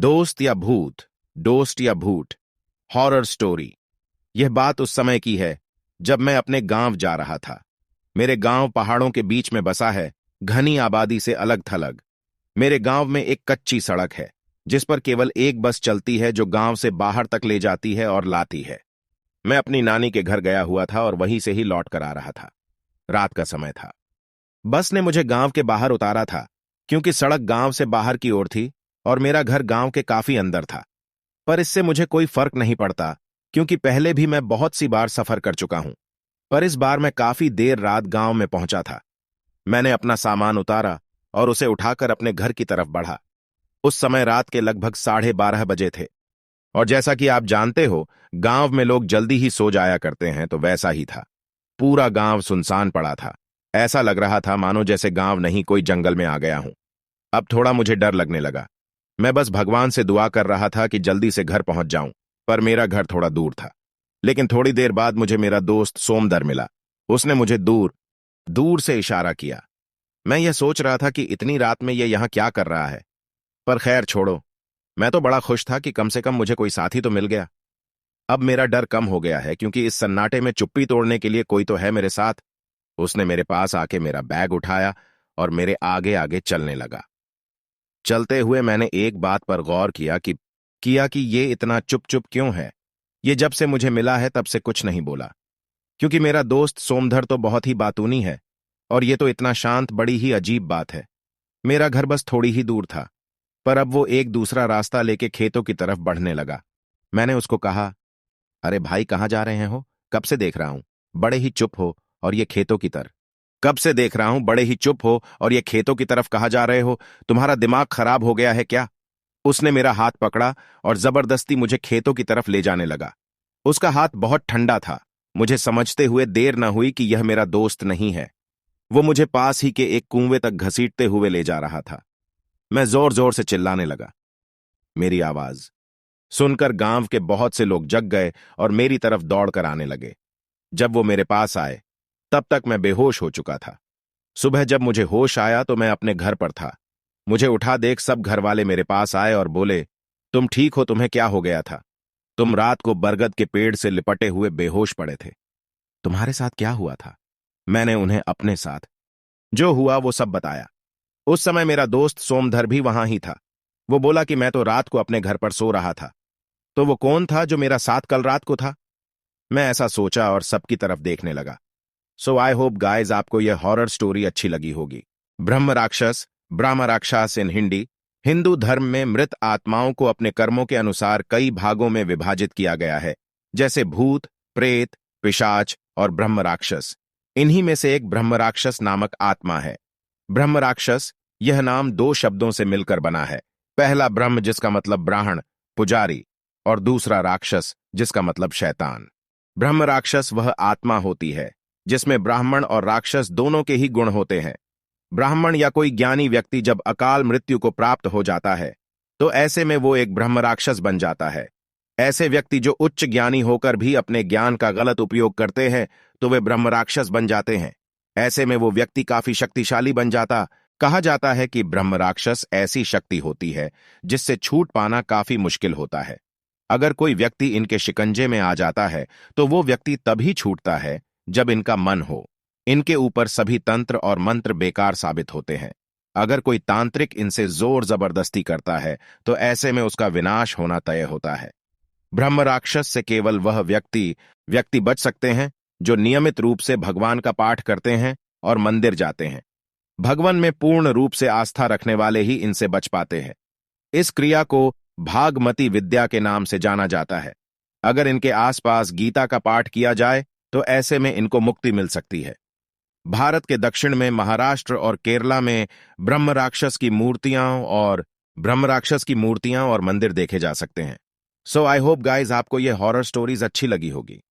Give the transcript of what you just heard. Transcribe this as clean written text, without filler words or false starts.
दोस्त या भूत, दोस्त या भूत, हॉरर स्टोरी। यह बात उस समय की है जब मैं अपने गांव जा रहा था। मेरे गांव पहाड़ों के बीच में बसा है, घनी आबादी से अलग थलग। मेरे गांव में एक कच्ची सड़क है जिस पर केवल एक बस चलती है जो गांव से बाहर तक ले जाती है और लाती है। मैं अपनी नानी के घर गया हुआ था और वहीं से ही लौट कर आ रहा था। रात का समय था। बस ने मुझे गांव के बाहर उतारा था क्योंकि सड़क गांव से बाहर की ओर थी और मेरा घर गांव के काफी अंदर था। पर इससे मुझे कोई फर्क नहीं पड़ता क्योंकि पहले भी मैं बहुत सी बार सफर कर चुका हूं। पर इस बार मैं काफी देर रात गांव में पहुंचा था। मैंने अपना सामान उतारा और उसे उठाकर अपने घर की तरफ बढ़ा। उस समय रात के लगभग 12:30 बजे थे और जैसा कि आप जानते हो, गांव में लोग जल्दी ही सो जाया करते हैं, तो वैसा ही था। पूरा गांव सुनसान पड़ा था। ऐसा लग रहा था मानो जैसे गांव नहीं, कोई जंगल में आ गया हूं। अब थोड़ा मुझे डर लगने लगा। मैं बस भगवान से दुआ कर रहा था कि जल्दी से घर पहुंच जाऊं, पर मेरा घर थोड़ा दूर था। लेकिन थोड़ी देर बाद मुझे मेरा दोस्त सोमदर मिला। उसने मुझे दूर दूर से इशारा किया। मैं यह सोच रहा था कि इतनी रात में यह यहां क्या कर रहा है, पर खैर छोड़ो। मैं तो बड़ा खुश था कि कम से कम मुझे कोई साथी तो मिल गया। अब मेरा डर कम हो गया है क्योंकि इस सन्नाटे में चुप्पी तोड़ने के लिए कोई तो है मेरे साथ। उसने मेरे पास आके मेरा बैग उठाया और मेरे आगे आगे चलने लगा। चलते हुए मैंने एक बात पर गौर किया कि ये इतना चुप चुप क्यों है। ये जब से मुझे मिला है तब से कुछ नहीं बोला, क्योंकि मेरा दोस्त सोमधर तो बहुत ही बातूनी है और ये तो इतना शांत, बड़ी ही अजीब बात है। मेरा घर बस थोड़ी ही दूर था, पर अब वो एक दूसरा रास्ता लेके खेतों की तरफ बढ़ने लगा। मैंने उसको कहा, अरे भाई, कहाँ जा रहे हो? कब से देख रहा हूं, बड़े ही चुप हो और ये खेतों की तरफ। कब से देख रहा हूं, बड़े ही चुप हो और ये खेतों की तरफ कहाँ जा रहे हो? तुम्हारा दिमाग खराब हो गया है क्या? उसने मेरा हाथ पकड़ा और जबरदस्ती मुझे खेतों की तरफ ले जाने लगा। उसका हाथ बहुत ठंडा था। मुझे समझते हुए देर न हुई कि यह मेरा दोस्त नहीं है। वो मुझे पास ही के एक कुएं तक घसीटते हुए ले जा रहा था। मैं जोर जोर से चिल्लाने लगा। मेरी आवाज सुनकर गांव के बहुत से लोग जग गए और मेरी तरफ दौड़कर आने लगे। जब वो मेरे पास आए तब तक मैं बेहोश हो चुका था। सुबह जब मुझे होश आया तो मैं अपने घर पर था। मुझे उठा देख सब घर वाले मेरे पास आए और बोले, तुम ठीक हो? तुम्हें क्या हो गया था? तुम रात को बरगद के पेड़ से लिपटे हुए बेहोश पड़े थे। तुम्हारे साथ क्या हुआ था? मैंने उन्हें अपने साथ जो हुआ वो सब बताया। उस समय मेरा दोस्त सोमधर भी वहां ही था। वो बोला कि मैं तो रात को अपने घर पर सो रहा था। तो वो कौन था जो मेरा साथ कल रात को था? मैं ऐसा सोचा और सबकी तरफ देखने लगा। सो आई होप गाइज आपको यह हॉरर स्टोरी अच्छी लगी होगी। ब्रह्म राक्षस इन हिंदी। हिंदू धर्म में मृत आत्माओं को अपने कर्मों के अनुसार कई भागों में विभाजित किया गया है, जैसे भूत, प्रेत, पिशाच और ब्रह्म राक्षस। इन्हीं में से एक ब्रह्म राक्षस नामक आत्मा है। ब्रह्म राक्षस यह नाम दो शब्दों से मिलकर बना है। पहला ब्रह्म जिसका मतलब ब्राह्मण, पुजारी, और दूसरा राक्षस जिसका मतलब शैतान। ब्रह्म राक्षस वह आत्मा होती है जिसमें ब्राह्मण और राक्षस दोनों के ही गुण होते हैं। ब्राह्मण या कोई ज्ञानी व्यक्ति जब अकाल मृत्यु को प्राप्त हो जाता है तो ऐसे में वो एक ब्रह्म राक्षस बन जाता है। ऐसे व्यक्ति जो उच्च ज्ञानी होकर भी अपने ज्ञान का गलत उपयोग करते हैं तो वे ब्रह्म राक्षस बन जाते हैं। ऐसे में वो व्यक्ति काफी शक्तिशाली बन जाता। कहा जाता है कि ब्रह्म राक्षस ऐसी शक्ति होती है जिससे छूट पाना काफी मुश्किल होता है। अगर कोई व्यक्ति इनके शिकंजे में आ जाता है तो वो व्यक्ति तभी छूटता है जब इनका मन हो। इनके ऊपर सभी तंत्र और मंत्र बेकार साबित होते हैं। अगर कोई तांत्रिक इनसे जोर जबरदस्ती करता है तो ऐसे में उसका विनाश होना तय होता है। ब्रह्म राक्षस से केवल वह व्यक्ति बच सकते हैं जो नियमित रूप से भगवान का पाठ करते हैं और मंदिर जाते हैं। भगवान में पूर्ण रूप से आस्था रखने वाले ही इनसे बच पाते हैं। इस क्रिया को भागमती विद्या के नाम से जाना जाता है। अगर इनके आसपास गीता का पाठ किया जाए तो ऐसे में इनको मुक्ति मिल सकती है। भारत के दक्षिण में महाराष्ट्र और केरला में ब्रह्म राक्षस की मूर्तियां और मंदिर देखे जा सकते हैं। सो आई होप गाइज आपको ये हॉरर स्टोरीज अच्छी लगी होगी।